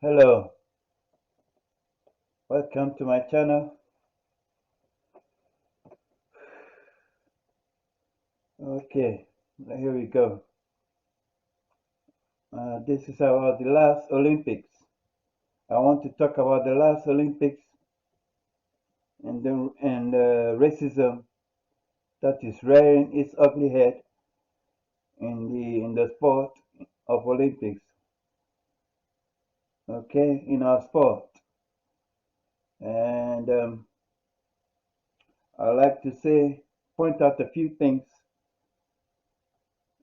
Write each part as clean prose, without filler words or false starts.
Hello, welcome to my channel. Okay, here we go. This is about the last Olympics. I want to talk about the last Olympics and racism that is rearing its ugly head in the sport of Olympics. Okay, in our sport, and I like to point out a few things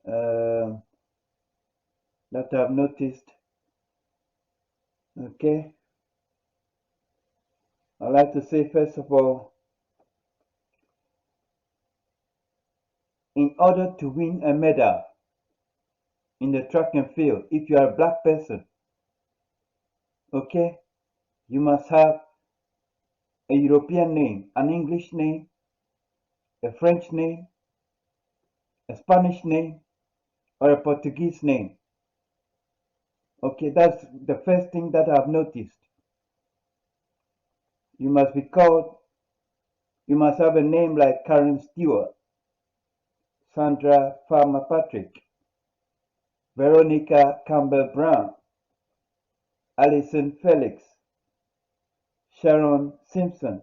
uh, that I've noticed. Okay, I like to say first of all, in order to win a medal in the track and field, if you are a black person, okay, you must have a European name, an English name, a French name, a Spanish name, or a Portuguese name. Okay, that's the first thing that I've noticed. You must be called, you must have a name like Karen Stewart, Sandra Farmer Patrick, Veronica Campbell Brown, Alison Felix, Sharon Simpson,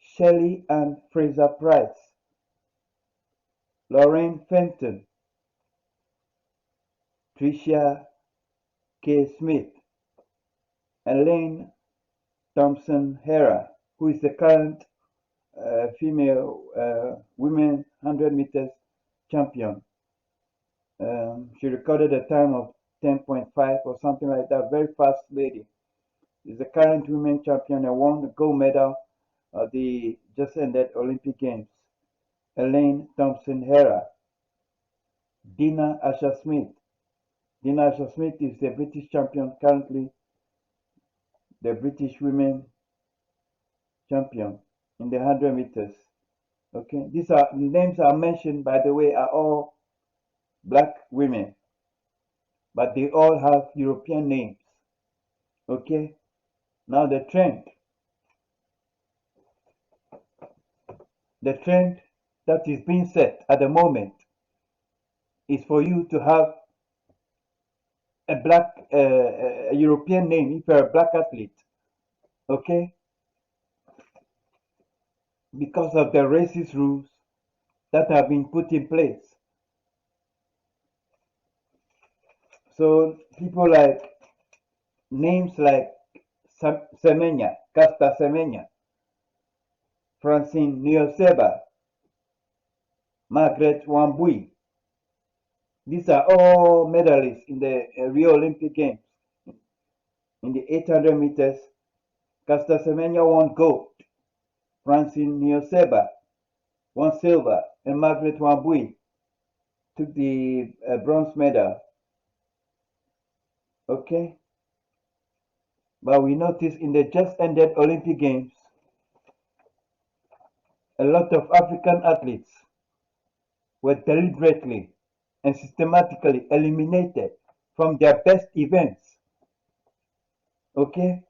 Shelley Ann Fraser Price, Lorraine Fenton, Tricia K. Smith, Elaine Thompson-Herah, who is the current female women 100 meters champion. She recorded a time of 10.5 or something like that. Very fast lady. Is the current women champion and won the gold medal at the just ended Olympic Games. Elaine Thompson-Herah. Dina Asher-Smith. Dina Asher-Smith is the British champion currently, the British women champion in the 100 meters. Okay, these are names are mentioned, by the way, are all black women, but they all have European names. Okay, now the trend that is being set at the moment is for you to have a European name if you're a black athlete. Okay, because of the racist rules that have been put in place. So people like names like Semenya, Caster Semenya, Francine Niyonseba, Margaret Wambui. These are all medalists in the Rio Olympic Games. In the 800 meters, Caster Semenya won gold, Francine Niyonseba won silver, and Margaret Wambui took the bronze medal. Okay, but we notice in the just ended Olympic Games, a lot of African athletes were deliberately and systematically eliminated from their best events. Okay,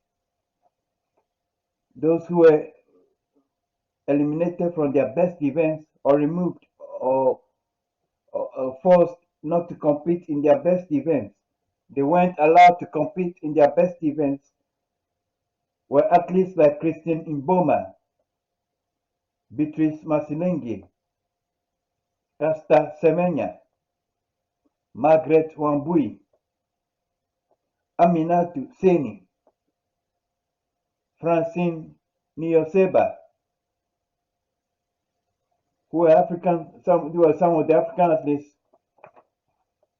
those who were eliminated from their best events or removed or forced not to compete in their best events, they weren't allowed to compete in their best events, were athletes like Christine Mboma, Beatrice Masilengi, Caster Semenya, Margaret Wambui, Aminatu Seni, Francine Niyonseba, who were some of the African athletes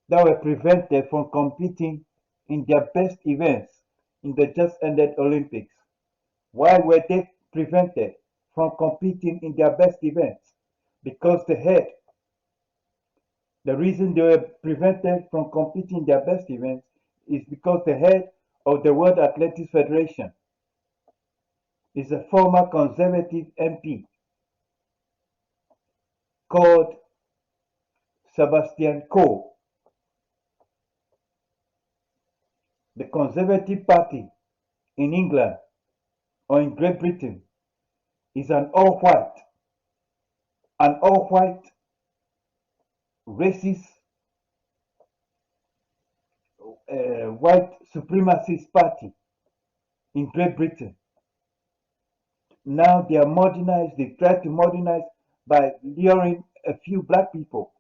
that were prevented from competing in their best events in the just ended Olympics. Why were they prevented from competing in their best events? Because the reason they were prevented from competing in their best events is because the head of the World Athletics Federation is a former conservative MP called Sebastian Coe. The Conservative Party in England or in Great Britain is an all-white, racist, white supremacist party in Great Britain. Now they are modernized. They try to modernize by luring a few black people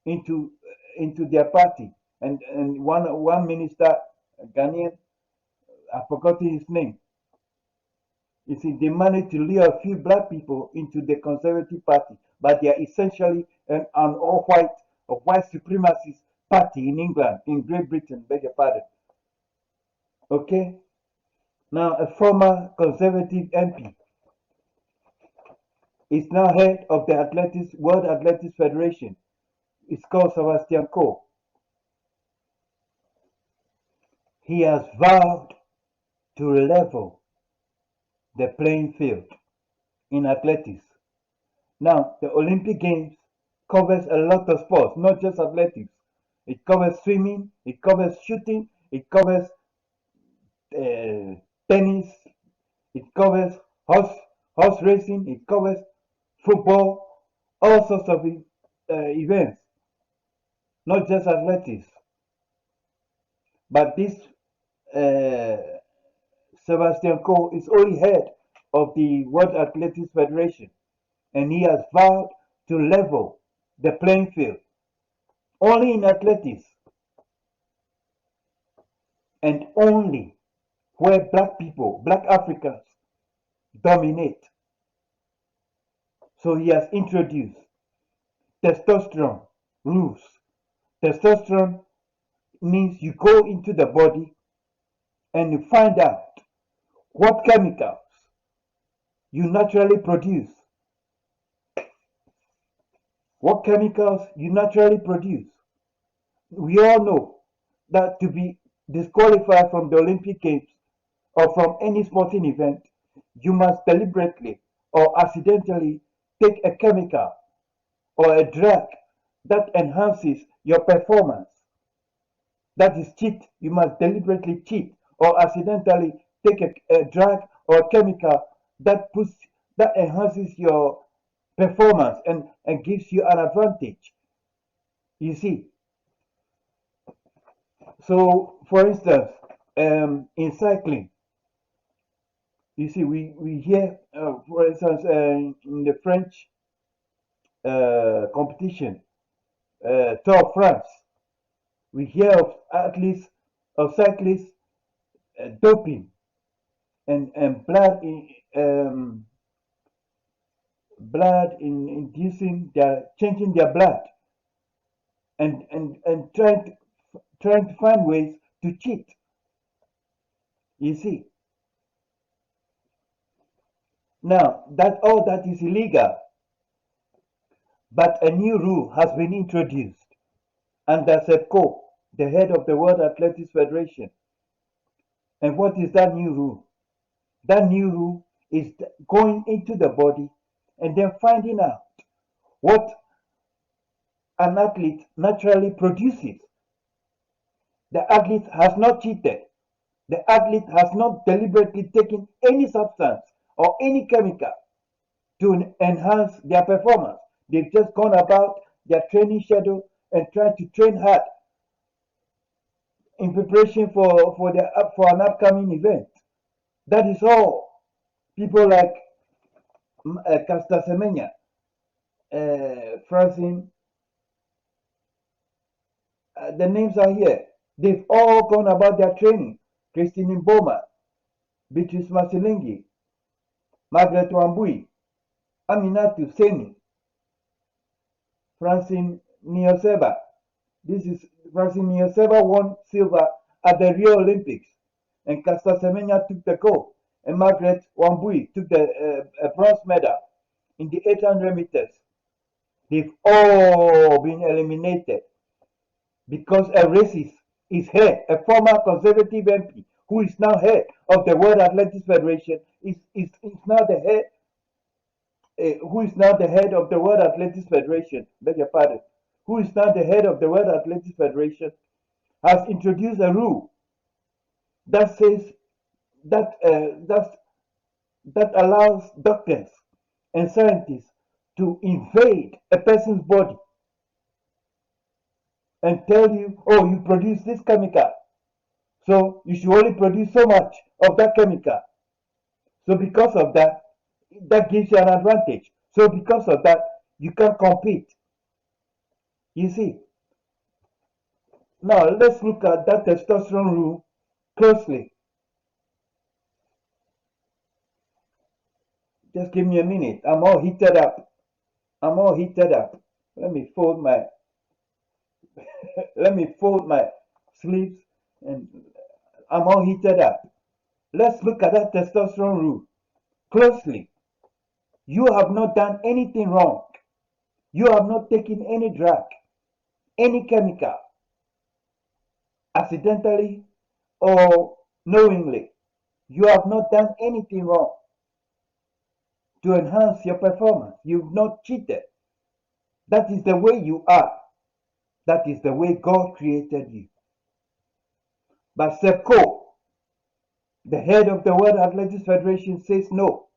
into their party. And one minister, Ghanaian, I've forgotten his name. You see, they managed to lure a few black people into the Conservative Party, but they are essentially an all-white, a white supremacist party in England, in Great Britain, beg your pardon. Okay? Now, a former Conservative MP is now head of the World Athletics Federation. It's called Sebastian Coe. He has vowed to level the playing field in athletics. Now, the Olympic Games covers a lot of sports, not just athletics. It covers swimming, it covers shooting, it covers tennis, it covers horse racing, it covers football, all sorts of events, not just athletics. But this Sebastian Coe is only head of the World Athletics Federation, and he has vowed to level the playing field only in athletics and only where black people, black Africans, dominate. So he has introduced testosterone rules. Testosterone means you go into the body and you find out what chemicals you naturally produce. What chemicals you naturally produce. We all know that to be disqualified from the Olympic Games or from any sporting event, you must deliberately or accidentally take a chemical or a drug that enhances your performance. That is cheat. You must deliberately cheat or accidentally take a drug or a chemical that enhances your performance and gives you an advantage. You see. So, for instance, in cycling, you see, we hear, for instance, in the French competition, Tour of France, we hear of athletes, of cyclists doping and blood in inducing changing their blood and trying to find ways to cheat. You see. Now that all that is illegal, but a new rule has been introduced under Seb Coe, the head of the World Athletics Federation. And what is that new rule? That new rule is going into the body and then finding out what an athlete naturally produces. The athlete has not cheated. The athlete has not deliberately taken any substance or any chemical to enhance their performance. They've just gone about their training schedule and tried to train hard in preparation for an upcoming event. That is all. People like Caster Semenya, Francine, the names are here. They've all gone about their training. Christine Mboma, Beatrice Masilingi, Margaret Wambui, Aminatu Seni, Francine Niyonseba. This is Francine Niyonseba won silver at the Rio Olympics, and Caster Semenya took the gold, and Margaret Wambui took the bronze medal in the 800 meters. They've all been eliminated because a racist is head, a former conservative MP who is now head of the World Athletics Federation, is now the head, who is now the head of the World Athletics Federation, beg your pardon, who is now the head of the World Athletics Federation, has introduced a rule that says that that allows doctors and scientists to invade a person's body and tell you, oh, you produce this chemical, so you should only produce so much of that chemical. So because of that, that gives you an advantage. So because of that, you can compete. You see. Now let's look at that testosterone rule closely. Just give me a minute. I'm all heated up. I'm all heated up. Let me fold my let me fold my sleeves, and I'm all heated up. Let's look at that testosterone rule closely. You have not done anything wrong. You have not taken any drug, any chemical, accidentally or knowingly. You have not done anything wrong to enhance your performance. You've not cheated. That is the way you are. That is the way God created you. But Sepko, the head of the World Athletics Federation, says no.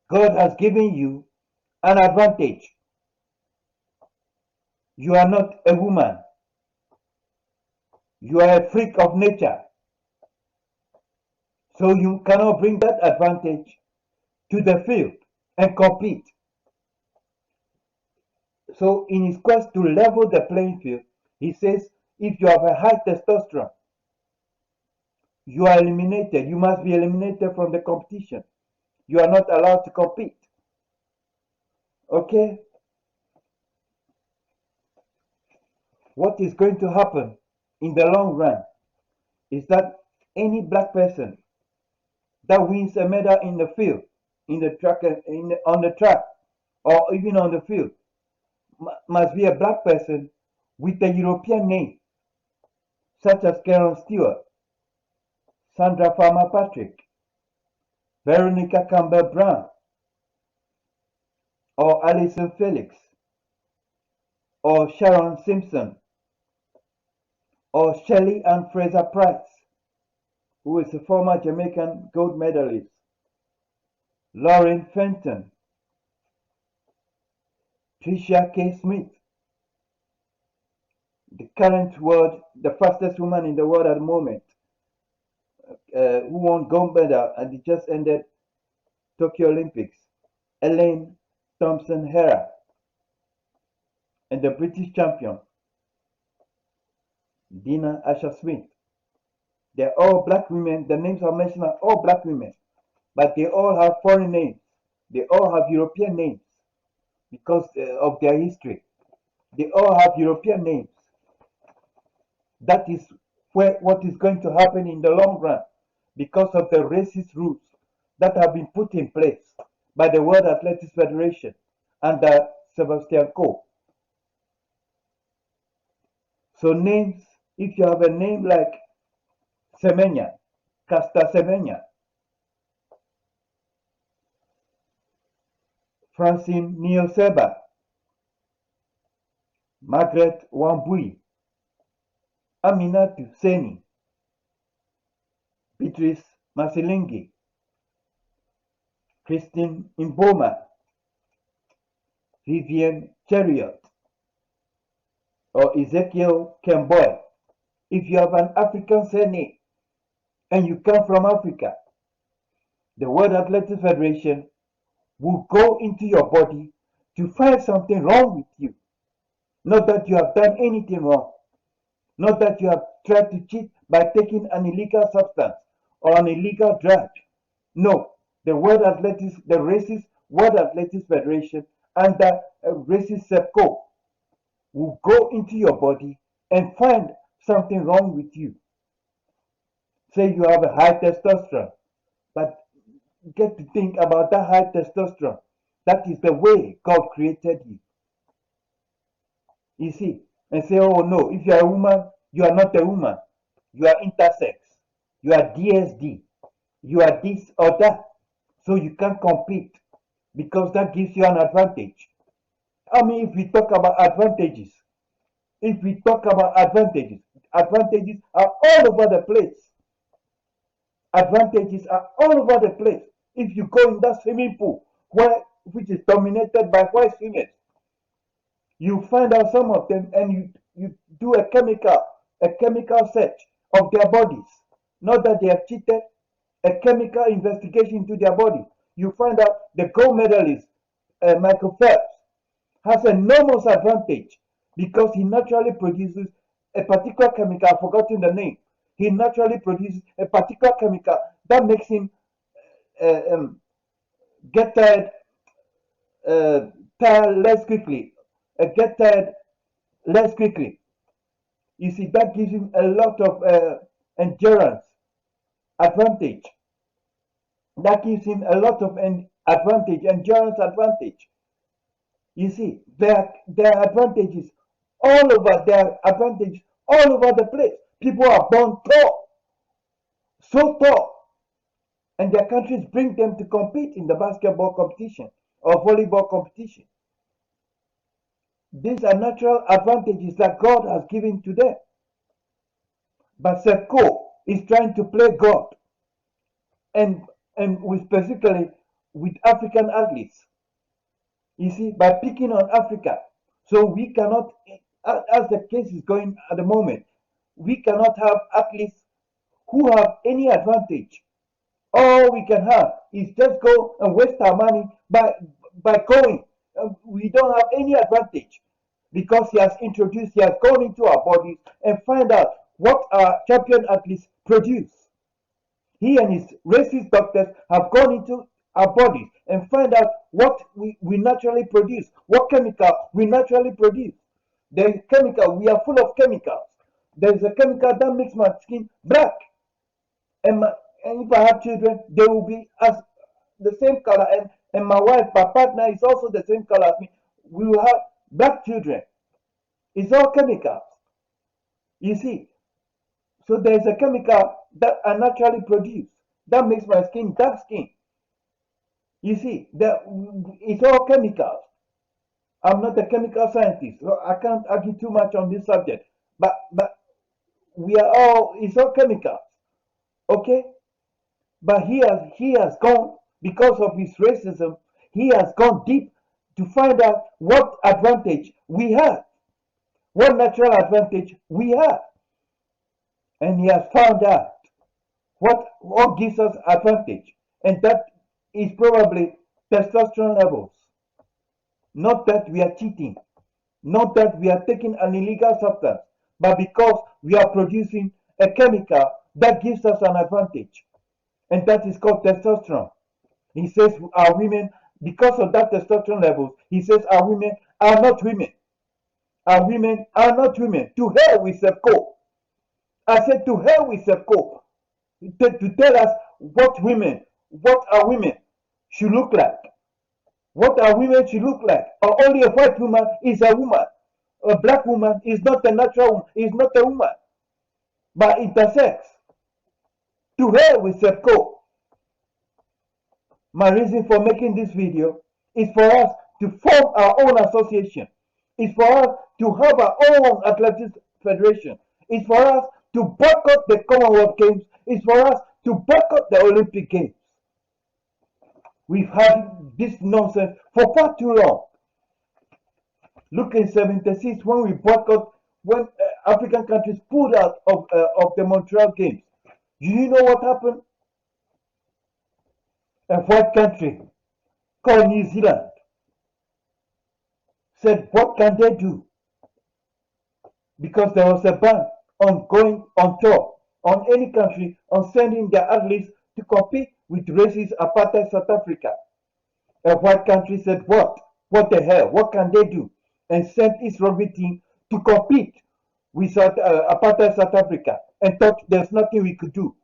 God has given you an advantage. You are not a woman. You are a freak of nature. So you cannot bring that advantage to the field and compete. So in his quest to level the playing field, he says if you have a high testosterone, you are eliminated. You must be eliminated from the competition. You are not allowed to compete. Okay? What is going to happen in the long run is that any black person that wins a medal in the field, in the track, on the track, or even on the field, must be a black person with a European name, such as Karen Stewart, Sandra Farmer Patrick, Veronica Campbell Brown, or Alison Felix, or Sharon Simpson, or Shelley Ann Fraser Price, who is a former Jamaican gold medalist, Lauren Fenton, Tricia K. Smith, the current world, the fastest woman in the world at the moment, who won gold medal and it just ended Tokyo Olympics, Elaine Thompson Hera, and the British champion, Dina Asher Smith. They're all black women. The names I mentioned are all black women, but they all have foreign names. They all have European names because of their history. They all have European names. That is what is going to happen in the long run because of the racist rules that have been put in place by the World Athletics Federation under Sebastian Coe. So names, if you have a name like Semenya, Caster Semenya, Francine Nioseba, Margaret Wambui, Aminatu Seni, Beatrice Masilingi, Christine Imboma, Vivian Cheriot, or Ezekiel Kemboy. If you have an African surname and you come from Africa, the World Athletics Federation will go into your body to find something wrong with you. Not that you have done anything wrong. Not that you have tried to cheat by taking an illegal substance or an illegal drug. No, the racist World Athletics Federation under racist SEPCO will go into your body and find something wrong with you. Say you have a high testosterone, but get to think about that high testosterone. That is the way God created you. You see, and say, oh no, if you are a woman, you are not a woman. You are intersex. You are DSD. You are this or that. So you can't compete because that gives you an advantage. I mean, if we talk about advantages, advantages are all over the place. advantages are all over the place. If you go in that swimming pool, which is dominated by white swimmers, you find out some of them, and you do a chemical search of their bodies. Not that they have cheated, a chemical investigation into their body. You find out the gold medalist, Michael Phelps, has enormous advantage because he naturally produces a particular chemical. I've forgotten the name. He naturally produces a particular chemical that makes him get tired less quickly. Get tired less quickly. You see, that gives him a lot of endurance advantage. That gives him a lot of endurance advantage. You see, there are advantages all over. There are advantages all over the place. People are born tall, so tall, and their countries bring them to compete in the basketball competition or volleyball competition. These are natural advantages that God has given to them. But Sepko is trying to play God, and specifically with African athletes. You see, by picking on Africa. So we cannot, as the case is going at the moment, we cannot have athletes who have any advantage. All we can have is just go and waste our money by going. We don't have any advantage because he has gone into our bodies and find out what our champion athletes produce. He and his racist doctors have gone into our bodies and find out what we naturally produce, what chemical we naturally produce. There is chemical, we are full of chemicals. There is a chemical that makes my skin black. And if I have children, they will be as the same color. And my wife, my partner, is also the same color as me. We will have black children. It's all chemicals. You see, so there is a chemical that I naturally produce that makes my skin dark skin. You see, it's all chemicals. I'm not a chemical scientist, so I can't argue too much on this subject. But it's all chemicals. Okay? But he has gone, because of his racism, he has gone deep to find out what advantage we have, what natural advantage we have. And he has found out what gives us advantage. And that is probably testosterone levels. Not that we are cheating, not that we are taking an illegal substance, but because we are producing a chemical that gives us an advantage. And that is called testosterone. He says our women, because of that testosterone levels, he says our women are not women. Our women are not women. To hell with Sepko. I said to hell with Sepko. To tell us what our women should look like. What our women should look like. Or only a white woman is a woman. A black woman is not a natural woman, is not a woman, but intersex. To hell with Sepko. My reason for making this video is for us to form our own association. It's for us to have our own athletics federation. It's for us to boycott the Commonwealth Games. It's for us to boycott the Olympic Games. We've had this nonsense for far too long. Look, in '76 when African countries pulled out of the Montreal Games. Do you know what happened? A white country called New Zealand said, what can they do? Because there was a ban on going on tour, on any country, on sending their athletes to compete with racist apartheid South Africa. A white country said, what? What the hell? What can they do? And sent its rugby team to compete with apartheid South Africa and thought there's nothing we could do.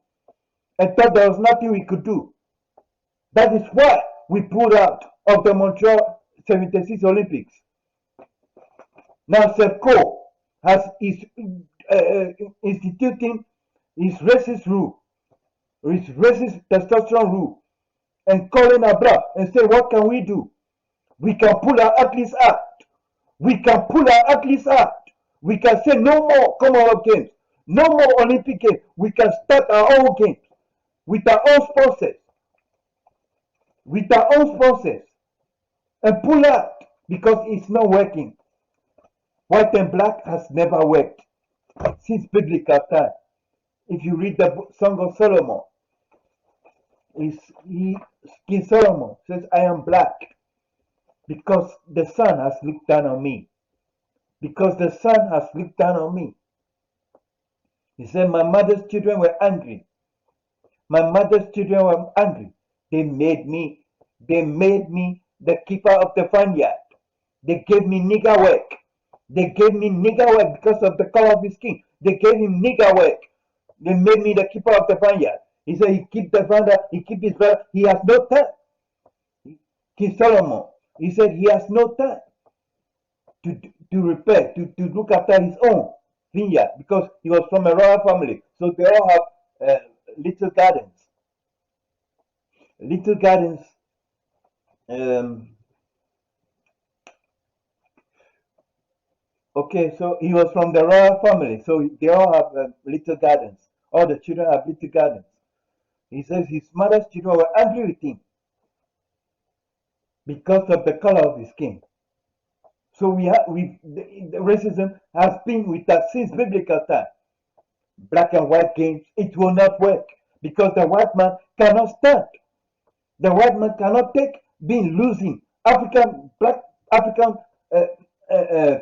That is why we pulled out of the Montreal '76 Olympics. Now Sepko is instituting his racist rule, his racist testosterone rule, and calling our bluff and say, what can we do? We can pull our athletes out. We can pull our athletes out. We can say no more Commonwealth Games, no more Olympic Games. We can start our own games. with our own forces, and pull out because it's not working. White and black has never worked since biblical time. If you read the Song of Solomon, King Solomon says, I am black because the sun has looked down on me. Because the sun has looked down on me. He said, my mother's children were angry. My mother's children were angry. They made me the keeper of the vineyard. They gave me nigger work. They gave me nigger work because of the color of his skin. They gave him nigger work. They made me the keeper of the vineyard. He said he keep the vineyard, he keep his vineyard. He has no time. King Solomon, he said he has no time to repair, to look after his own vineyard because he was from a royal family. So they all have little gardens. Little gardens. Okay, so he was from the royal family, so they all have little gardens. All the children have little gardens. He says his mother's children were angry with him because of the color of his skin. So the racism has been with us since biblical time. Black and white games, it will not work because the white man cannot stand. The white man cannot take being losing. Black African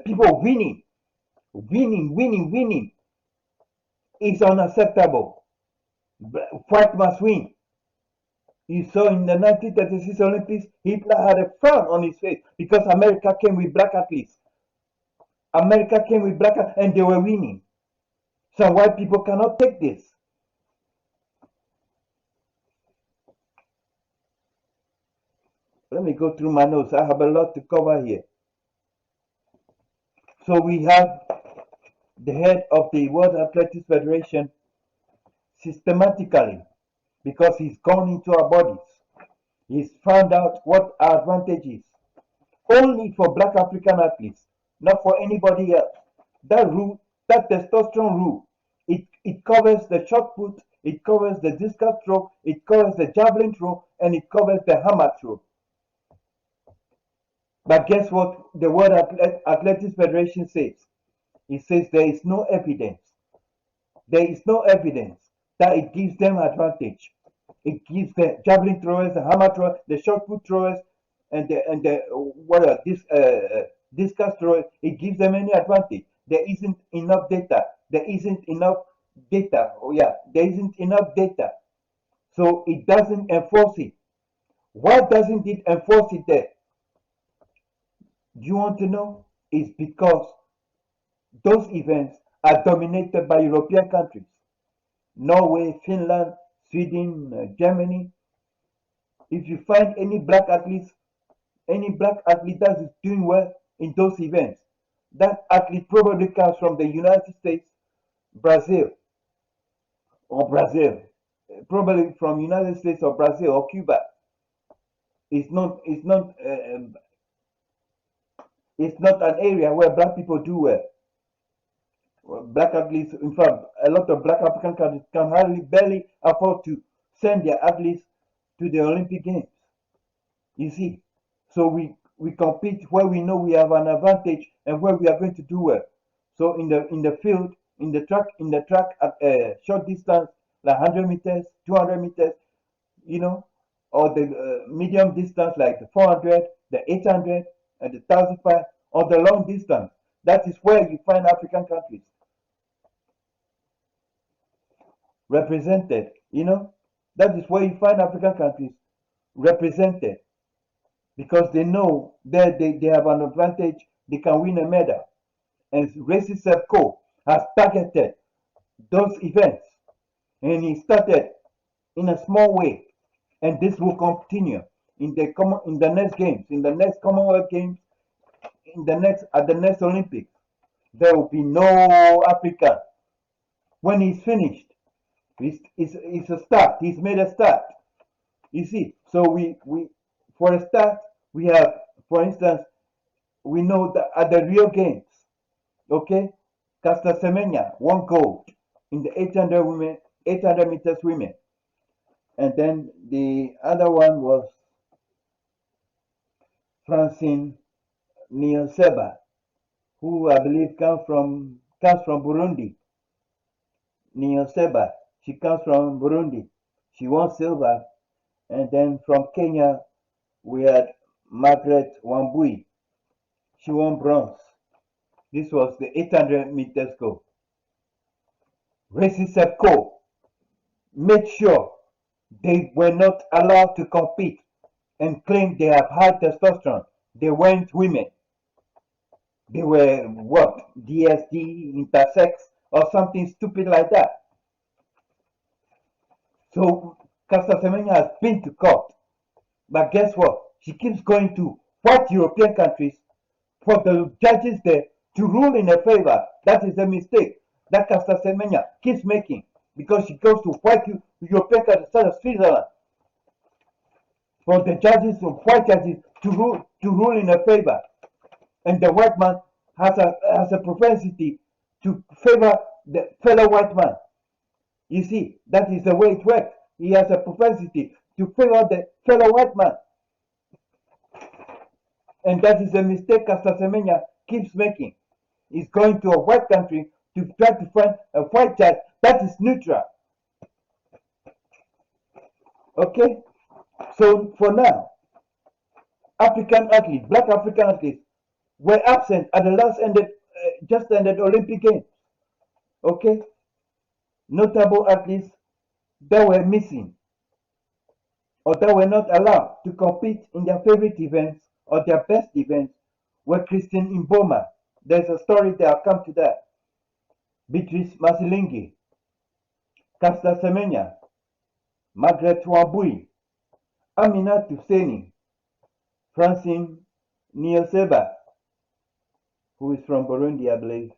people winning is unacceptable. White must win. You saw in the 1936 Olympics, Hitler had a frown on his face because America came with black athletes. America came with black athletes and they were winning. Some white people cannot take this. Let me go through my notes. I have a lot to cover here. So we have the head of the World Athletics Federation systematically, because he's gone into our bodies. He's found out what our advantage is. Only for black African athletes, not for anybody else. That rule, that testosterone rule, it covers the shot put, it covers the discus throw, it covers the javelin throw, and it covers the hammer throw. But guess what the World Athletics Federation says? It says there is no evidence. There is no evidence that it gives them advantage. It gives the javelin throwers, the hammer throwers, the shot put throwers, and discus throwers. It gives them any advantage. There isn't enough data. There isn't enough data. Oh yeah, there isn't enough data. So it doesn't enforce it. Why doesn't it enforce it there? Do you want to know? It's because those events are dominated by European countries. Norway, Finland, Sweden, Germany. If you find any black athlete that is doing well in those events, that athlete probably comes from the United States, Brazil, probably from United States or Brazil or Cuba. It's not an area where black people do well. Black athletes, in fact, a lot of black African countries can barely afford to send their athletes to the Olympic Games. You see, so we compete where we know we have an advantage and where we are going to do well. So in the field, in the track at short distance, like 100 meters, 200 meters, or the medium distance like the 400, the 800, and the 1,005, or the long distance. That is where you find African countries represented. That is where you find African countries represented because they know that they have an advantage, they can win a medal. And Racist Co has targeted those events, and he started in a small way, and this will continue in the next games, in the next Commonwealth Games, at the next Olympics. There will be no African. When he's finished, it's a start. He's made a start. You see, so we for a start, we have, for instance, we know that at the Rio Games, okay, Caster Semenya won gold in the 800 meters women. And then the other one was Francine Niyonseba, who I believe comes from Burundi. Niyonseba, she comes from Burundi. She won silver. And then from Kenya, we had Margaret Wambui. She won bronze. This was the 800 meters goal. Racing Sepco made sure they were not allowed to compete and claim they have high testosterone. They weren't women. They were what? DSD, intersex, or something stupid like that. So Caster Semenya has been to court. But guess what? She keeps going to white European countries for the judges there to rule in her favor. That is a mistake that Caster Semenya keeps making, because she goes to white European countries such as Switzerland for the judges of white judges to rule in her favor. And the white man has a propensity to favor the fellow white man. You see, that is the way it works. He has a propensity to favor the fellow white man. And that is a mistake Caster Semenya keeps making. He's going to a white country to try to find a white judge that is neutral. Okay? So for now, African athletes, black African athletes, were absent at the just ended Olympic Games. Okay? Notable athletes that were missing or that were not allowed to compete in their favorite events or their best events were Christine Mboma. There's a story there, I'll come to that. Beatrice Masilingi, Caster Semenya, Margaret Wambui, Amina Tuseni, Francine Niyonseba, who is from Burundi, I believe.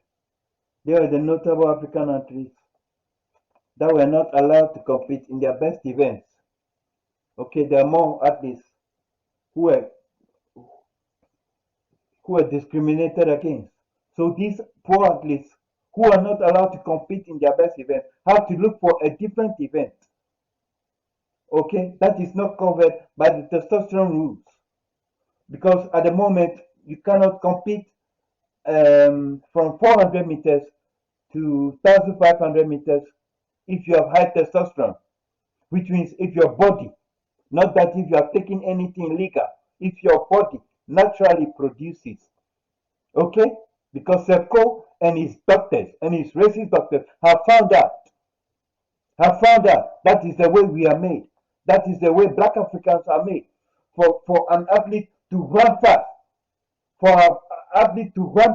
They are the notable African athletes that were not allowed to compete in their best events. Okay, there are more athletes who were discriminated against. So these poor athletes who are not allowed to compete in their best event have to look for a different event. Okay, that is not covered by the testosterone rules, because at the moment you cannot compete from 400 meters to 1,500 meters if you have high testosterone, which means if your body, not that if you are taking anything legal, if your body naturally produces, okay? Because Sepko and his doctors and his racist doctors have found out that is the way we are made. That is the way black Africans are made. For an athlete to run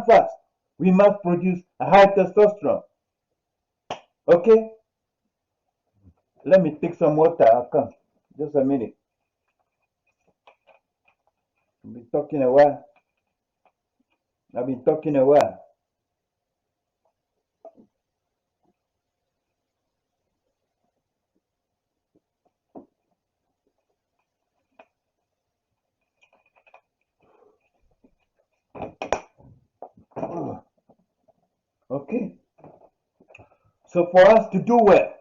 fast, we must produce a high testosterone. Okay? Let me take some water. I'll come. Just a minute. I've been talking a while. Okay? So for us to do well,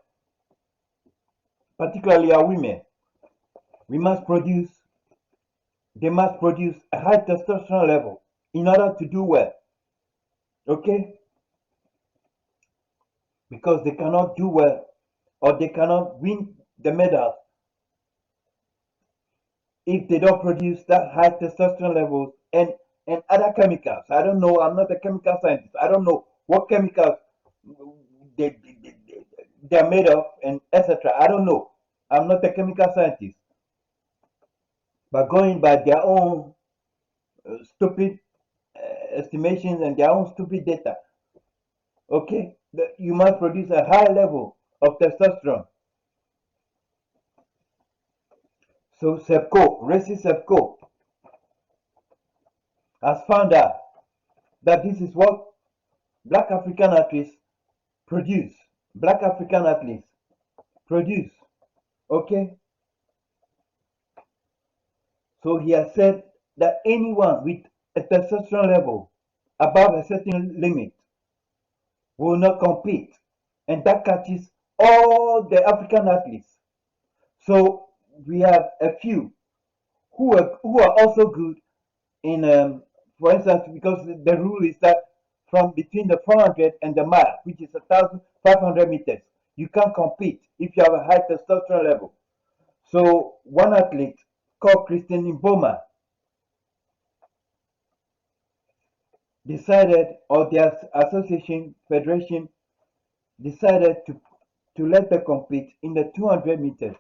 particularly our women, they must produce a high testosterone level in order to do well. Okay? Because they cannot do well or they cannot win the medals if they don't produce that high testosterone levels and other chemicals. I don't know. I'm not a chemical scientist. I don't know what chemicals they, they're made of and etc. I don't know. I'm not a chemical scientist. But going by their own stupid estimations and their own stupid data, okay, you must produce a high level of testosterone. So racist Sepco, has found out that this is what black African athletes produce. Black African athletes produce. Okay? So he has said that anyone with a testosterone level above a certain limit will not compete. And that catches all the African athletes. So we have a few who are also good in, for instance, because the rule is that from between the 400 and the mile, which is 1,500 meters, you can't compete if you have a high testosterone level. So one athlete called Christine Mboma decided, or their association, federation decided to let her compete in the 200 meters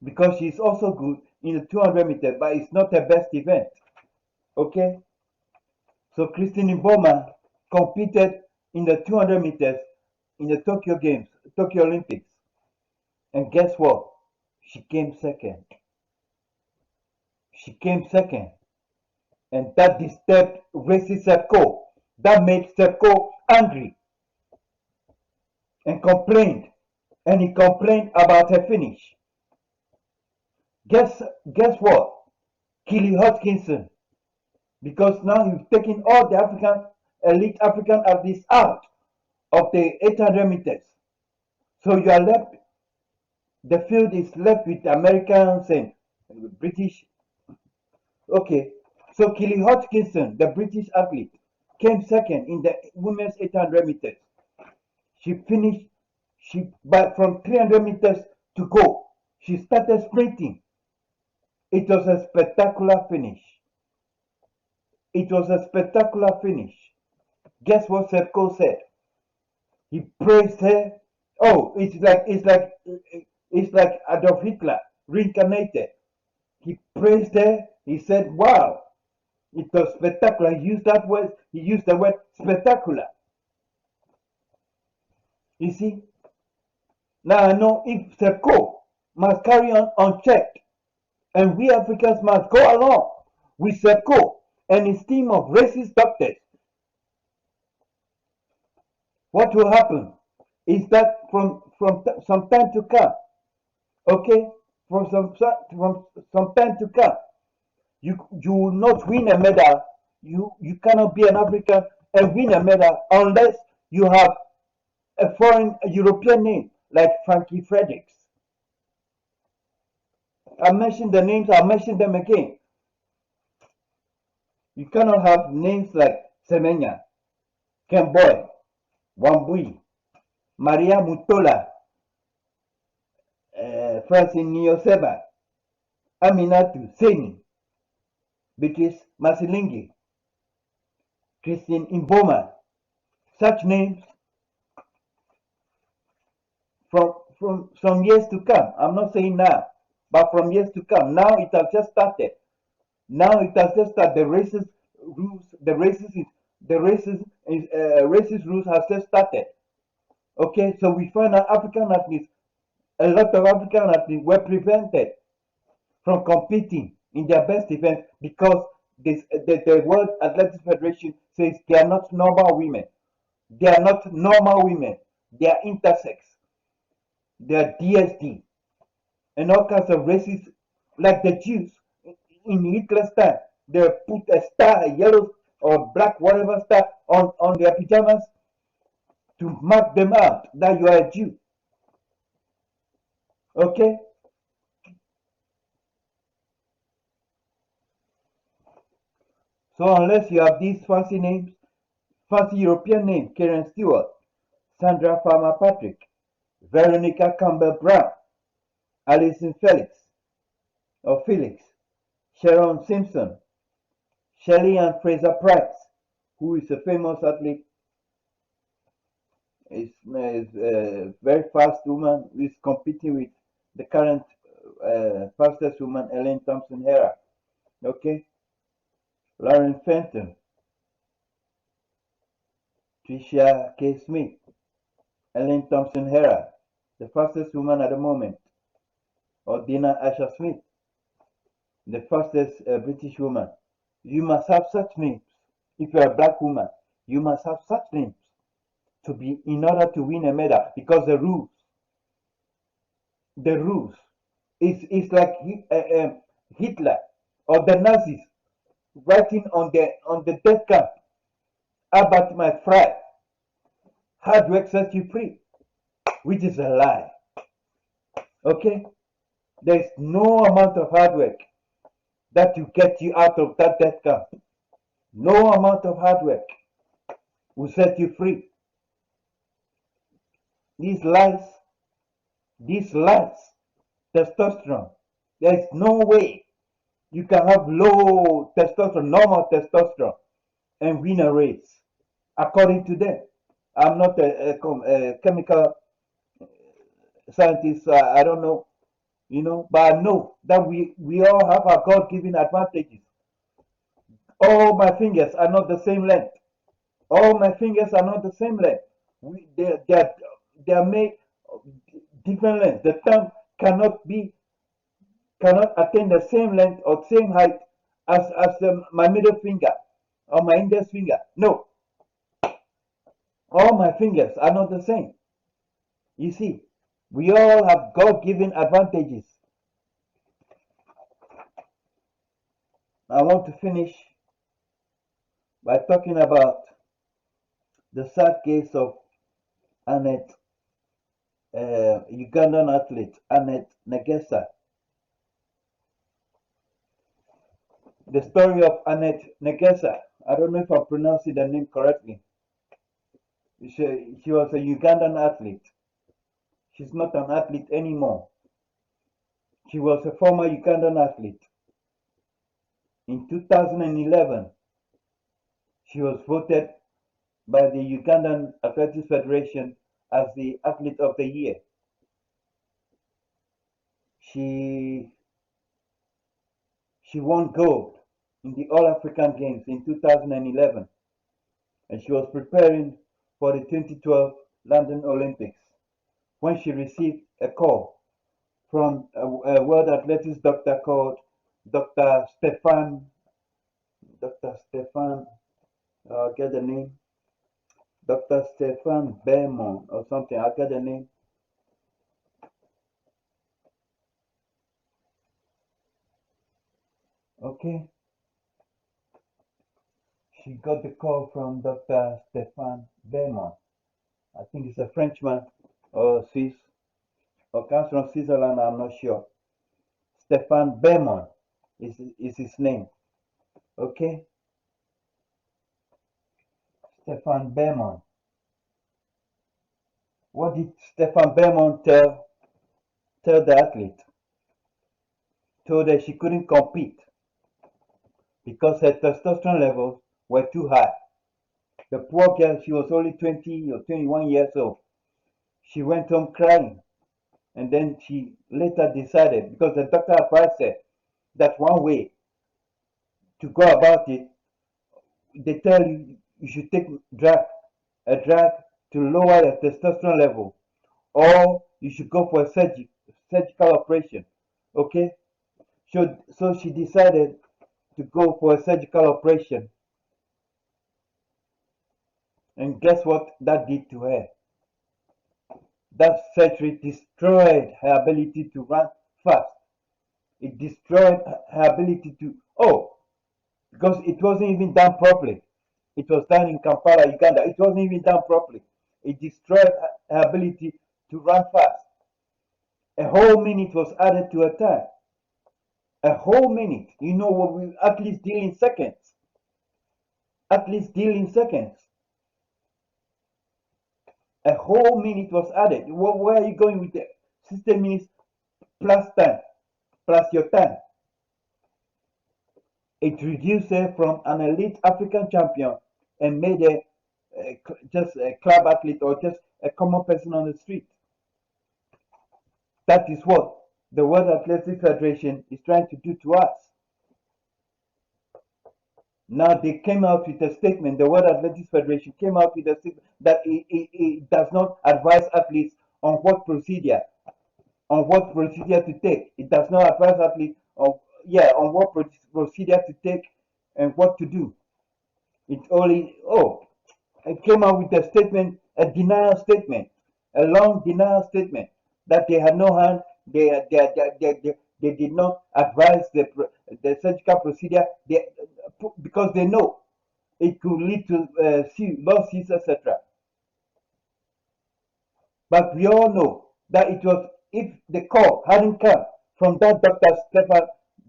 because she's also good in the 200 meters, but it's not her best event. Okay? So Christine Mboma competed in the 200 meters in the Tokyo Games, Tokyo Olympics. And guess what? She came second. She came second. And that disturbed racist Sepko. That made Sepko angry and complained. And he complained about her finish. Guess what? Kelly Hodgkinson. Because now he's taking all the elite African athletes out of the 800 meters. So you are left, the field is left with Americans and British. Okay, so Kelly Hodgkinson, the British athlete, came second in the women's 800 meters. She finished, but from 300 meters to go, she started sprinting. It was a spectacular finish. It was a spectacular finish. Guess what Sepko said? He praised her. Oh, it's like Adolf Hitler reincarnated. He praised her. He said, "Wow, it was spectacular." He used that word. He used the word spectacular. You see. Now I know if Sepko must carry on unchecked, and we Africans must go along with Sepko and his team of racist doctors, what will happen is that from some time to come, okay, from some time to come, you will not win a medal. You cannot be an African and win a medal unless you have a foreign a European name like Frankie Fredericks. I mentioned the names. I'll mention them again. You cannot have names like Semenya, Kemboy, Wambui, Maria Mutola, Francine Niyoseba, Aminatu Seni, Beatrice Masilingi, Christine Mboma. Such names from some years to come. I'm not saying now, but from years to come. Now it has just started. Now it has just started. The racist rules, racist rules has just started. Okay, so we find that African athletes, a lot of African athletes were prevented from competing in their best event because the World Athletics Federation says they are not normal women. They are not normal women. They are intersex. They are DSD. And all kinds of races, like the Jews in Hitler's time. They put a star, a yellow or black, whatever star, on their pajamas to mark them out that you are a Jew. Okay? So unless you have these fancy names, fancy European names, Karen Stewart, Sandra Farmer Patrick, Veronica Campbell Brown, Alison Felix, or Felix, Sharon Simpson, Shelley Ann Fraser Price, who is a famous athlete, is a very fast woman who is competing with the current fastest woman, Elaine Thompson Hera. Okay? Lauren Fenton, Tricia K. Smith, Elaine Thompson Hera, the fastest woman at the moment, or Dina Asher Smith, the fastest British woman. You must have such names. If you're a black woman, you must have such names to be in order to win a medal because the rules is like Hitler or the Nazis writing on the death camp, Albert my fry, hard work sets you free, which is a lie. Okay, There's no amount of hard work that will get you out of that death camp. No amount of hard work will set you free. These lies, testosterone. There's no way you can have low testosterone, normal testosterone, and win a race, according to them. I'm not a chemical scientist, so I don't know, but I know that we all have our God-given advantages. All my fingers are not the same length. All my fingers are not the same length. They are made different lengths. The thumb cannot attain the same length or same height as my middle finger or my index finger. No, all my fingers are not the same. You see, we all have God-given advantages. I want to finish by talking about the sad case of Annet, Ugandan athlete Annet Negesa. The story of Annet Negesa. I don't know if I'm pronouncing the name correctly. She was a Ugandan athlete. She's not an athlete anymore. She was a former Ugandan athlete. In 2011, she was voted by the Ugandan Athletics Federation as the Athlete of the Year. She won gold in the All African Games in 2011, and she was preparing for the 2012 London Olympics when she received a call from a World Athletics doctor called Dr. Stefan. I'll get the name. Dr. Stefan Bermon or something. I'll get the name. Okay. She got the call from Dr. Stefan Bermon. I think he's a Frenchman or Swiss or comes from Switzerland. I'm not sure. Stefan Bermon is his name. Okay. Stefan Bermon. What did Stefan Bermon tell the athlete? Told her she couldn't compete because her testosterone levels were too high. The poor girl, she was only 20 or 21 years old. She went home crying, and then she later decided, because the doctor advised her that one way to go about it, they tell you you should take a drug to lower your testosterone level, or you should go for a surgical operation. Okay, so she decided to go for a surgical operation, and guess what that did to her? That surgery destroyed her ability to run fast. It destroyed her ability to, because it wasn't even done properly. It was done in Kampala, Uganda. It wasn't even done properly. It destroyed her ability to run fast. A whole minute was added to her time. A whole minute. You know what we athletes deal in seconds. Athletes deal in seconds. A whole minute was added. Where are you going with the 60 minutes plus time, plus your time? It reduced her from an elite African champion and made her just a club athlete or just a common person on the street. That is what the World Athletics Federation is trying to do to us. Now they came out with a statement, the World Athletics Federation came out with a statement that it does not advise athletes on what procedure to take. It does not advise athletes on what procedure to take and what to do. It only it came out with a statement, a denial statement, a long denial statement that they had no hand, they did not advise the surgical procedure because they know it could lead to lawsuits, etc. But we all know that it was, if the call hadn't come from that Dr. Stephen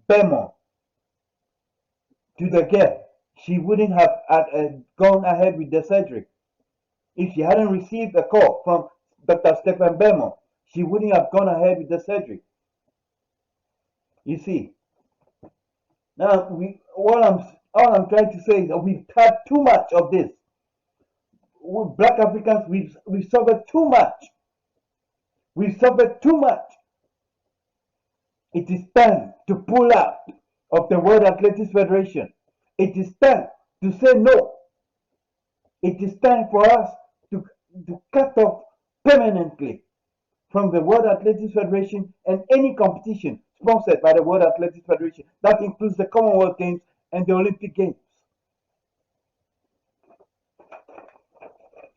Bemo to the girl, she wouldn't have gone ahead with the surgery. If she hadn't received a call from Dr. Stephen Bemo, she wouldn't have gone ahead with the surgery. You see, now all I'm trying to say is that we've had too much of this. With Black Africans, we've suffered too much. We've suffered too much. It is time to pull out of the World Athletics Federation. It is time to say no. It is time for us to cut off permanently from the World Athletics Federation and any competition sponsored by the World Athletics Federation. That includes the Commonwealth Games and the Olympic Games.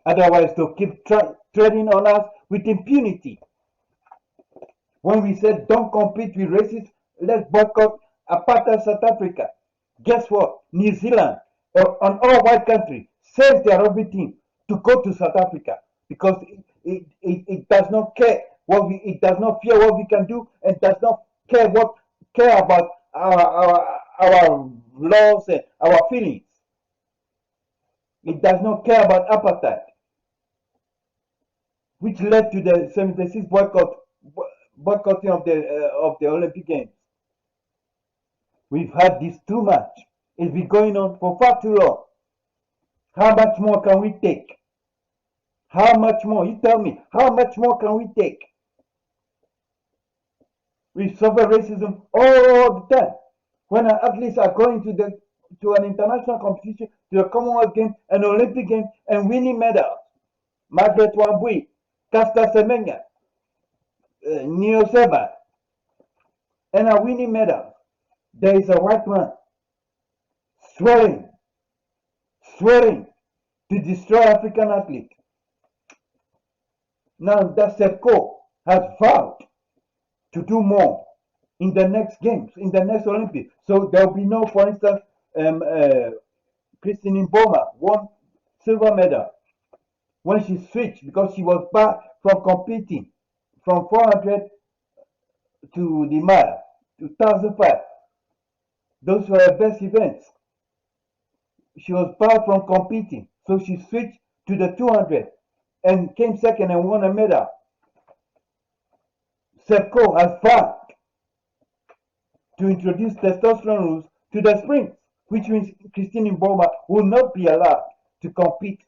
Otherwise, they'll keep treading on us with impunity. When we said don't compete with racists, let's boycott apartheid South Africa. Guess what? New Zealand, an all-white country, sends their rugby team to go to South Africa because it does not care it does not fear what we can do, and does not care about our laws and our feelings. It does not care about apartheid, which led to the 76 boycotting of the Olympic Games. We've had this too much. It's been going on for far too long. How much more can we take? How much more? You tell me. How much more can we take? We suffer racism all the time. When our athletes are going to an international competition, to a Commonwealth Games, an Olympic Games, and winning medals, Margaret Wambui, Caster Semenya, Neo Seba, and are winning medals, there is a white man swearing to destroy African athletes. Now that Serko has vowed to do more in the next games, in the next Olympics. So there will be no, for instance, Christine Mboma won silver medal when she switched because she was barred from competing from 400 to the mile, 2005. Those were her best events. She was barred from competing, so she switched to the 200 and came second and won a medal. Serko has vowed to introduce testosterone rules to the sprints, which means Christine Mboma will not be allowed to compete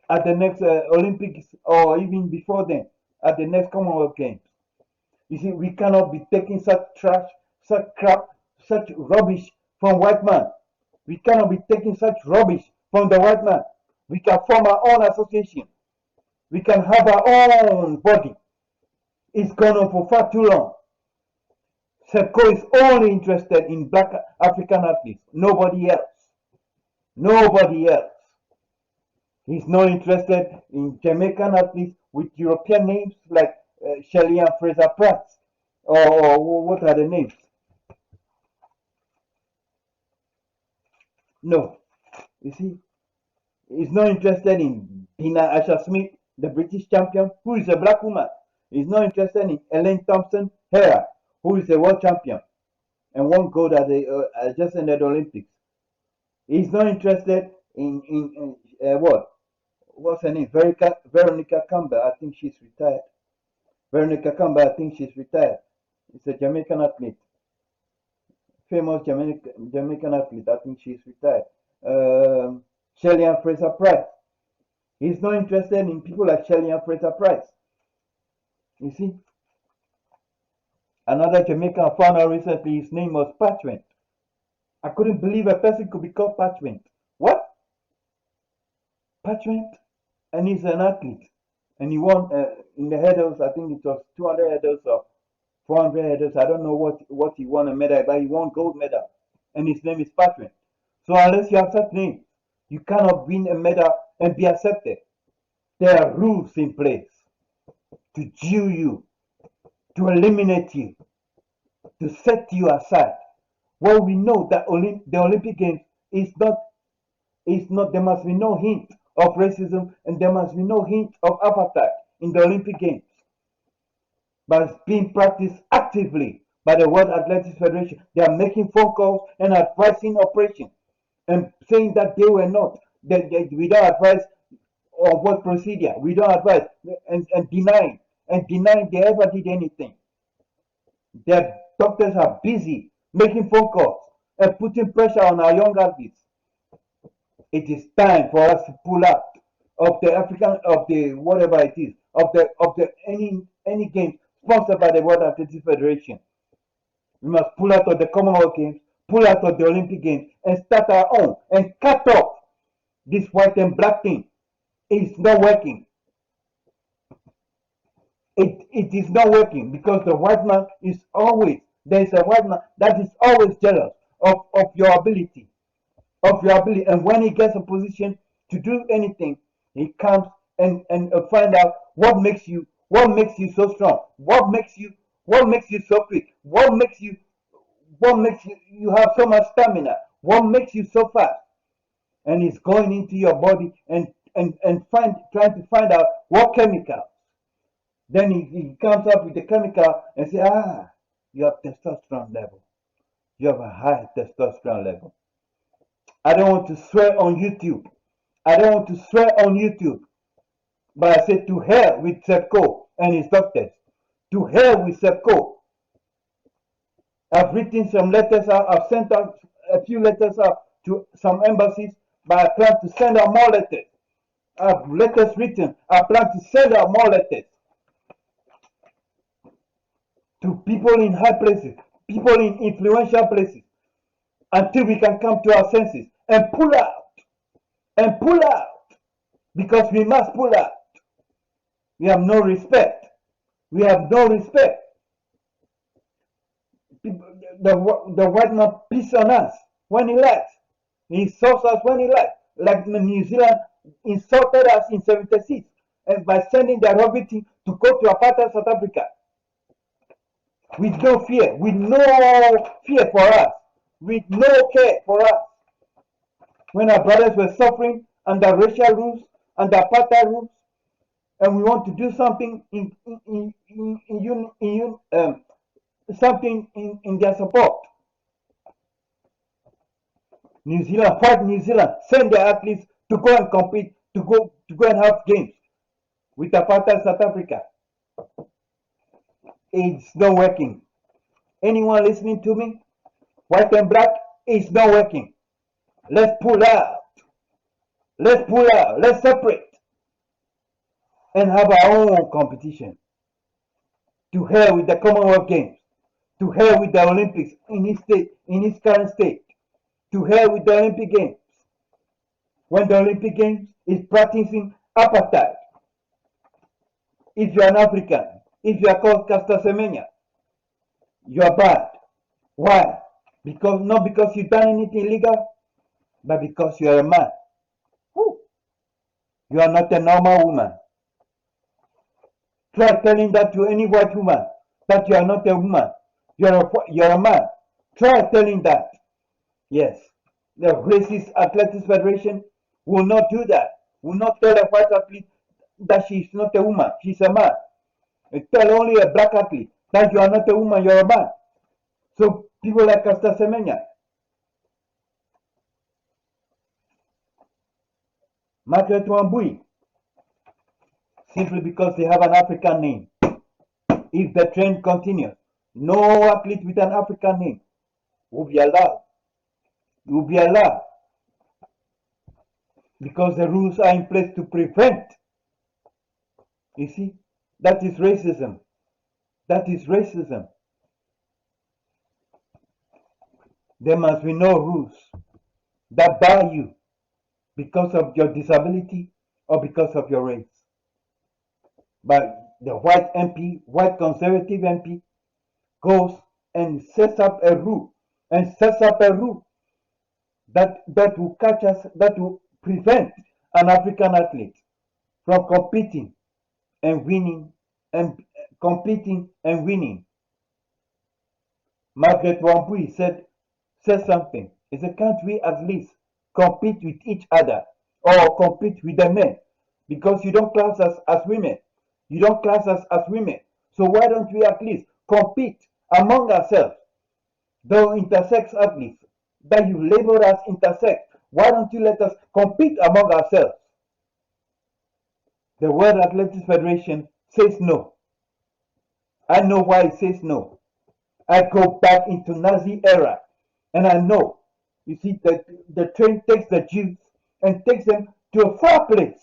at the next Olympics or even before then at the next Commonwealth Games. You see, we cannot be taking such trash, such crap, such rubbish from white man. We cannot be taking such rubbish from the white man. We can form our own association. We can have our own body. It's gone on for far too long. Serko is only interested in black African athletes. Nobody else. Nobody else. He's not interested in Jamaican athletes with European names like Shelley and Fraser Price. Or what are the names? No. You see, he's not interested in Dina Asher-Smith, the British champion, who is a black woman. He's not interested in Elaine Thompson-Herah, who is a world champion and won gold at the just ended Olympics. He's not interested in what's her name? Veronica Campbell. I think she's retired. Veronica Campbell. I think she's retired. It's a Jamaican athlete, famous Jamaican athlete. I think she's retired. Shelley and Fraser Price. He's not interested in people like Shelley and Fraser Price. You see, another Jamaican I found out recently, his name was Parchment. I couldn't believe a person could be called Parchment. What? Parchment? And he's an athlete. And he won in the hurdles, I think it was 200 hurdles or 400 hurdles. I don't know what he won a medal, but he won gold medal. And his name is Parchment. So unless you have such name, you cannot win a medal and be accepted. There are rules in place to jew you, to eliminate you, to set you aside. Well, we know that the Olympic Games is not, there must be no hint of racism and there must be no hint of apartheid in the Olympic Games. But it's being practiced actively by the World Athletics Federation. They are making phone calls and advising operation and saying that they were not. We don't advise on what procedure. We don't advise and denying they ever did anything. Their doctors are busy making phone calls and putting pressure on our young athletes. It is time for us to pull out of the African of the whatever it is of the any game sponsored by the World Athletics Federation. We must pull out of the Commonwealth Games, pull out of the Olympic Games, and start our own and cut off this white and black thing. It's not working. It is not working because the white man is always, there is a white man that is always jealous of your ability. And when he gets a position to do anything, he comes and find out what makes you so strong, what makes you so quick, what makes you have so much stamina, what makes you so fast, and he's going into your body and trying to find out what chemical. Then he comes up with the chemical and say, you have testosterone level, you have a high testosterone level. I don't want to swear on YouTube. But I said to hell with Sepko and his doctors. To hell with Sepko. I've written some letters out. I've sent out a few letters out to some embassies, but I plan to send out more letters. I have letters written. I plan to send out more letters to people in high places, people in influential places, until we can come to our senses and pull out, because we must pull out. We have no respect. The white man pissed on us when he left. He insults us when he left. Like New Zealand insulted us in 76 and by sending their rugby team to go to apartheid South Africa. With no fear for us, with no care for us. When our brothers were suffering under racial rules, under apartheid rules, and we want to do something in their support. New Zealand, send their athletes to go and compete, to go and have games with apartheid South Africa. It's not working. Anyone listening to me? White and black, it's not working. Let's pull out. Let's separate and have our own competition. To hell with the Commonwealth Games. To hell with the Olympics in its current state. To hell with the Olympic Games. When the Olympic Games is practicing apartheid. If you're an African, if you are called Caster Semenya, you are bad. Why? Not because you've done anything illegal, but because you are a man. You are not a normal woman. Try telling that to any white woman that you are not a woman. You're a man. Try telling that. Yes. The Racist Athletics Federation will not do that. Will not tell a white athlete that she is not a woman. She's a man. And tell only a black athlete that you are not a woman, you're a man. So people like Caster Semenya, Margaret Wambui, simply because they have an African name. If the trend continues, no athlete with an African name will be allowed. Because the rules are in place to prevent. You see, that is racism. There must be no rules that bar you because of your disability or because of your race. But the white conservative MP, goes and sets up a rule that will catch us, that will prevent an African athlete from competing and winning. Margaret Wambui said something. He said, can't we at least compete with each other or compete with the men? Because you don't class us as women. So why don't we at least compete among ourselves, the intersex athletes that you labeled as intersex. Why don't you let us compete among ourselves? The World Athletics Federation says no. I know why it says no. I go back into Nazi era, and I know. You see, the train takes the Jews and takes them to a far place.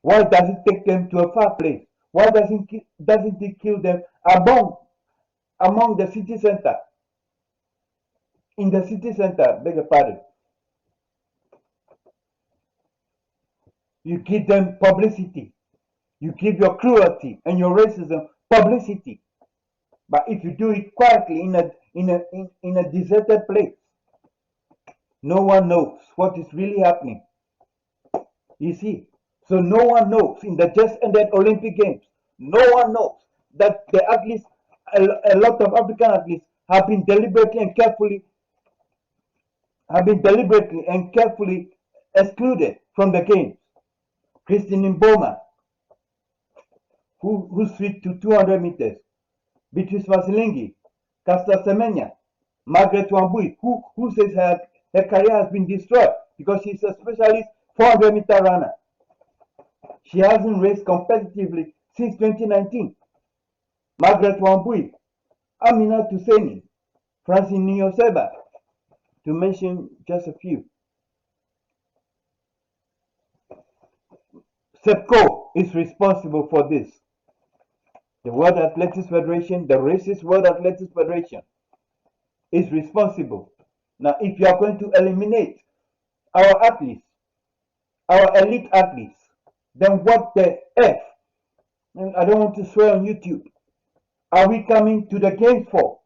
Why does it take them to a far place? Why doesn't it kill them among the city center? In the city center, beg your pardon. You give them publicity. You give your cruelty and your racism publicity. But if you do it quietly in a deserted place, no one knows what is really happening. You see, so no one knows in the just ended Olympic Games. No one knows that the athletes, a lot of African athletes, have been deliberately and carefully excluded from the games. Christine Mboma, who switched to 200 meters. Beatrice Vasilingi, Caster Semenya, Margaret Wambui, who says her career has been destroyed because she's a specialist 400-meter runner. She hasn't raced competitively since 2019. Margaret Wambui, Amina Toussaini, Francine Niyonseba, to mention just a few. SEPCO is responsible for this. The World Athletics Federation, the racist World Athletics Federation, is responsible. Now, if you are going to eliminate our athletes, our elite athletes, then what the F, and I don't want to swear on YouTube, are we coming to the games for?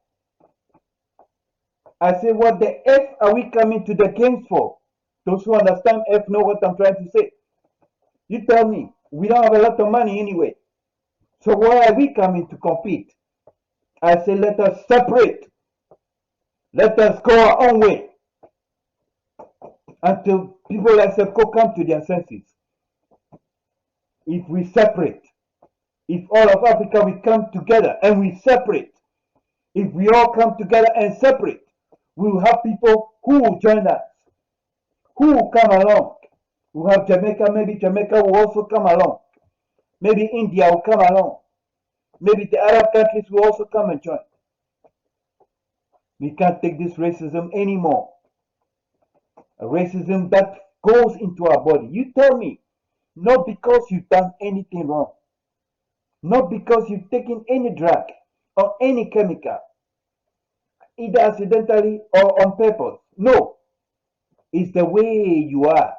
I say, what the F are we coming to the games for? Those who understand F know what I'm trying to say. You tell me, we don't have a lot of money anyway. So why are we coming to compete? I say, let us separate. Let us go our own way until people like SEPCO come to their senses. If we separate, if all of Africa we come together and we separate, if we all come together and separate, we will have people who will join us, who will come along. We'll have Jamaica, maybe Jamaica will also come along. Maybe India will come along. Maybe the Arab countries will also come and join. We can't take this racism anymore. A racism that goes into our body. You tell me, not because you've done anything wrong, not because you've taken any drug or any chemical, either accidentally or on purpose. No, it's the way you are.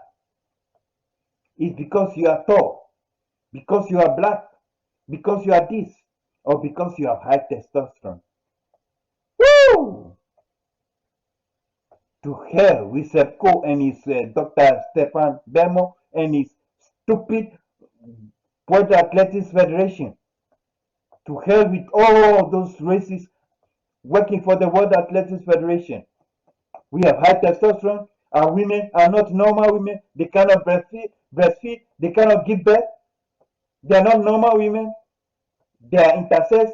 It's because you are tall, because you are black, because you are this, or because you have high testosterone. Woo! To hell with SEPCO and his Dr. Stefan Bemo and his stupid World Athletics Federation. To hell with all those racists working for the World Athletics Federation. We have high testosterone. Our women are not normal women. They cannot breastfeed. They cannot give birth. They are not normal women. They are intersex.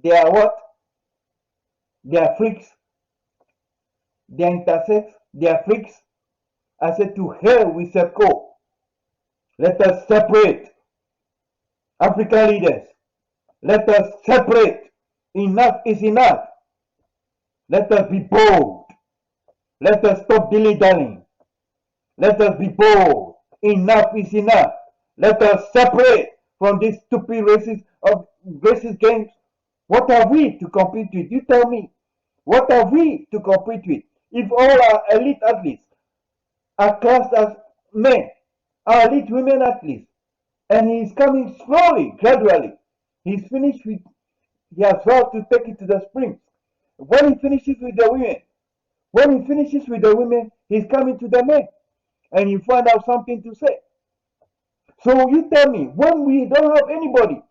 They are what? They are freaks. They are intersex. They are freaks. I said, to hell with SEPCO. Let us separate. African leaders, let us separate. Enough is enough. Let us be bold. Let us stop dilly-dallying. Let us be bold. Enough is enough. Let us separate from these stupid racist games. What are we to compete with? You tell me. What are we to compete with? If all our elite athletes are classed as men, our elite women athletes, and he is coming slowly, gradually. He has vowed to take it to the springs. When he finishes with the women, he's coming to the men. And you find out something to say. So you tell me, when we don't have anybody,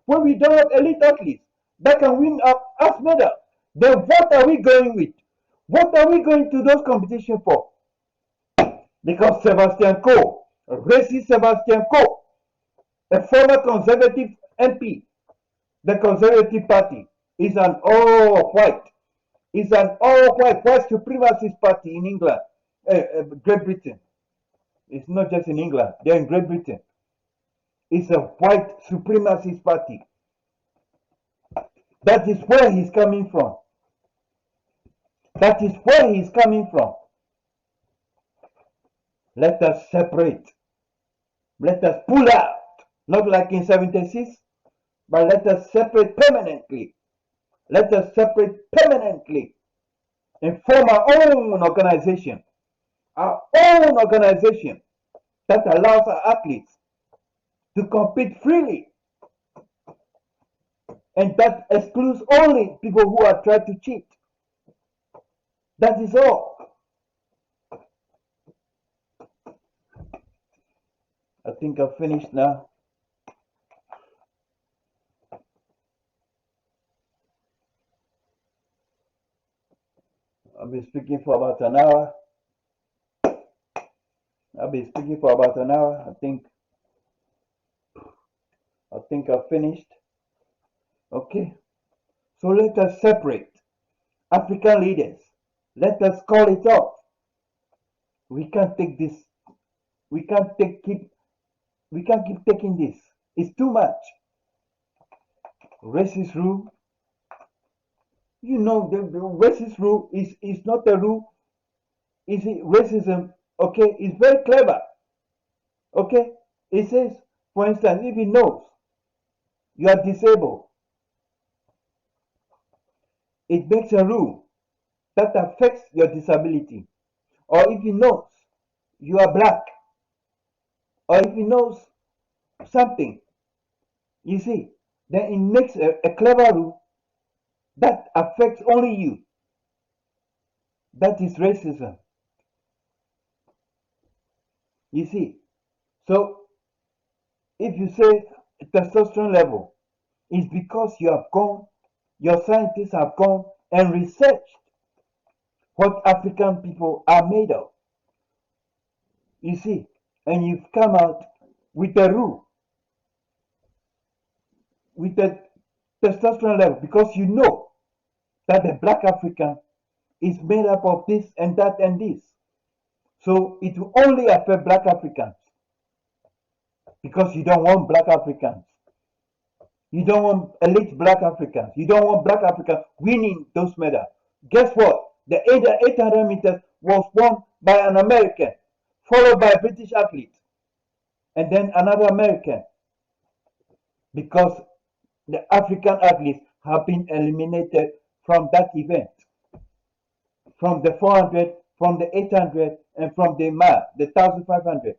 when we don't have elite athletes that can win us medals, then what are we going with? What are we going to those competitions for? Because Sebastian Coe, racist Sebastian Coe, a former conservative MP, The Conservative Party is an all-white. It's an all-white supremacist party in England, Great Britain. It's not just in England, they're in Great Britain. It's a white supremacist party. That is where he's coming from. That is where he's coming from. Let us separate. Let us pull out. Not like in 76, but let us separate permanently. Let us separate permanently and form our own organization. Our own organization that allows our athletes to compete freely and that excludes only people who are trying to cheat. That is all. I think I've finished now. I've been speaking for about an hour. I think I've finished. Okay. So let us separate. African leaders, let us call it off. We can't take this. We can't keep taking this. It's too much. Racist rule. You know, the racist rule is not a rule. Is it racism? Okay, it's very clever. Okay, it says, for instance, if he knows you are disabled, it makes a rule that affects your disability. Or if he knows you are black, or if he knows something, you see, then it makes a clever rule that affects only you. That is racism. You see, so if you say testosterone level, it's because you have gone, your scientists have gone and researched what African people are made of. You see, and you've come out with a rule, with the testosterone level, because you know that the black African is made up of this and that and this. So it will only affect black Africans because you don't want black Africans. You don't want elite black Africans. You don't want black Africans winning those medals. Guess what? The 800 meters was won by an American, followed by a British athlete, and then another American, because the African athletes have been eliminated from that event, from the 400, from the 800, and from the mile, the 1500.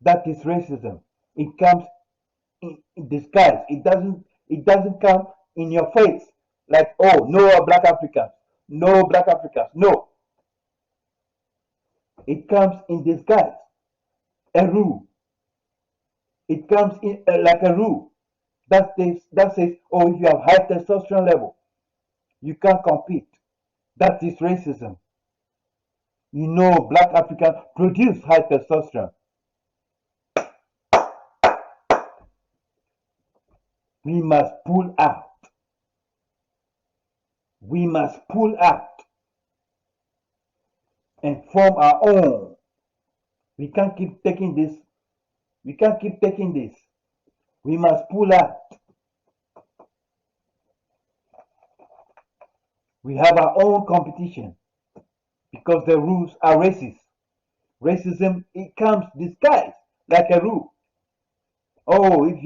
That is racism. It comes in disguise. It doesn't come in your face like, oh, no black Africans, no black Africans. No. It comes in disguise. A rule. It comes in like a rule that says, oh, if you have high testosterone level, you can't compete. That is racism. You know, black Africans produce high testosterone. We must pull out. We must pull out and form our own. We can't keep taking this. We can't keep taking this. We must pull out. We have our own competition because the rules are racist. Racism, it comes disguised like a rule. Oh, if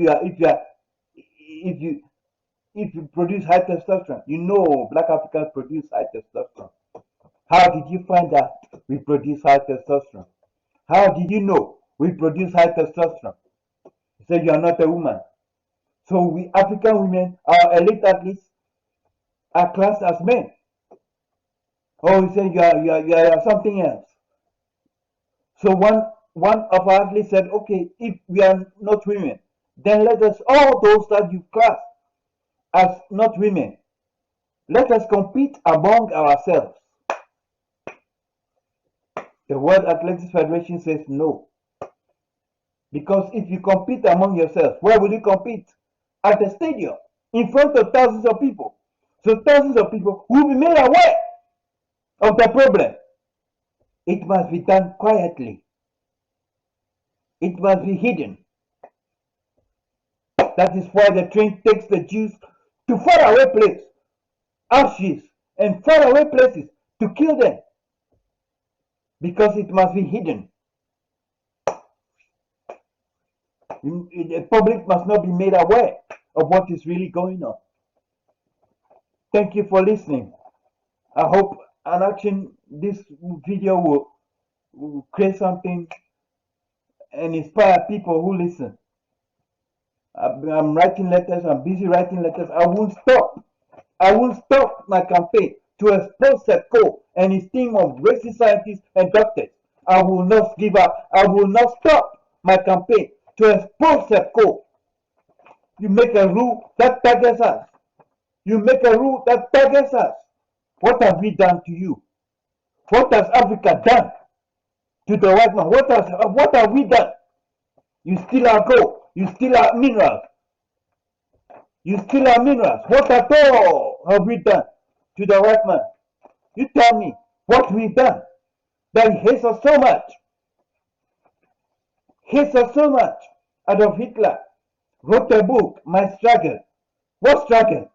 you produce high testosterone, you know black Africans produce high testosterone. How did you find out we produce high testosterone? How did you know we produce high testosterone? You say you are not a woman. So we African women, our elite athletes, are classed as men. Oh, you say you are something else. So one of our athletes said, okay, if we are not women, then let us, all those that you class as not women, let us compete among ourselves. The World Athletics Federation says no. Because if you compete among yourselves, where will you compete? at the stadium in front of thousands of people. So thousands of people will be made aware of the problem. It must be done quietly. It must be hidden. That is why the train takes the Jews to faraway places, Auschwitz, and faraway places to kill them. Because it must be hidden. The public must not be made aware of what is really going on. Thank you for listening. I hope this video will create something and inspire people who listen. I'm writing letters. I'm busy writing letters. I won't stop. I won't stop my campaign to expose Seko and his team of racist scientists and doctors. I will not give up. I will not stop my campaign to expose Seko. You make a rule that targets us. You make a rule that targets us. What have we done to you? What has Africa done to the white man? What have we done? You steal our gold. You steal our minerals. You steal our minerals. What at all have we done to the white man? You tell me what we've done that he hates us so much. Hates us so much. Adolf Hitler wrote a book, My Struggle. What struggle?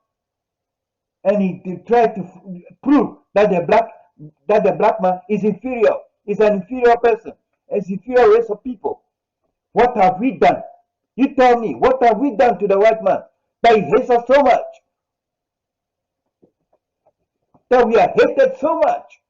And he tried to prove that the black man is inferior, is an inferior person, is inferior race of people. What have we done? You tell me, what have we done to the white man that he hates us so much? That we are hated so much?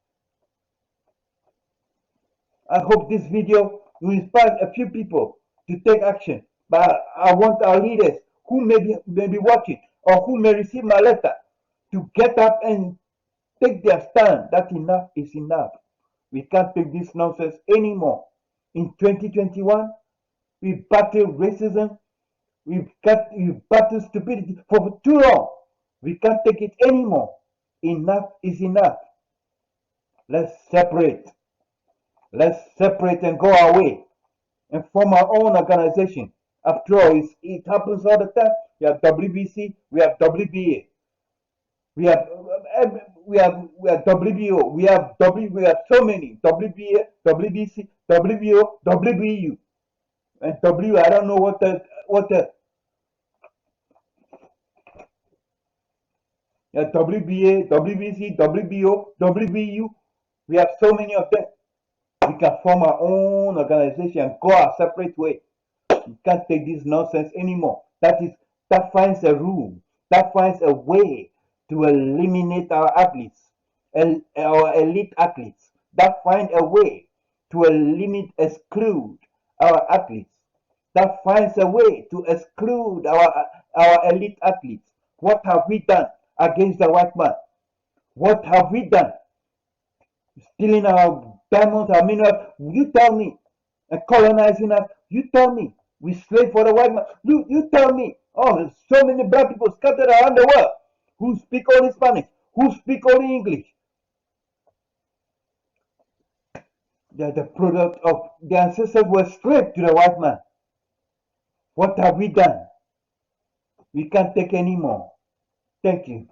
I hope this video will inspire a few people to take action. But I want our leaders who may be watching or who may receive my letter to get up and take their stand that enough is enough. We can't take this nonsense anymore. In 2021, we battled racism, we've battled stupidity for too long. We can't take it anymore. Enough is enough. Let's separate. Let's separate and go our way and form our own organization. After all, it happens all the time. We have WBC, we have WBA. We have WBO, we have so many WBA, WBC, WBO, WBU, and I don't know what the WBA, WBC, WBO, WBU. We have so many of them. We can form our own organization and go our separate way. We can't take this nonsense anymore. That finds a rule. That finds a way to eliminate our athletes, and our elite athletes. That find a way to exclude our athletes. That finds a way to exclude our elite athletes. What have we done against the white man? What have we done? Stealing our diamonds, our minerals. You tell me. And colonizing us. You tell me. We slave for the white man. You tell me. Oh, there's so many black people scattered around the world who speak only Spanish, who speak only English. They are the product of the ancestors were slaves to the white man. What have we done? We can't take any more. Thank you.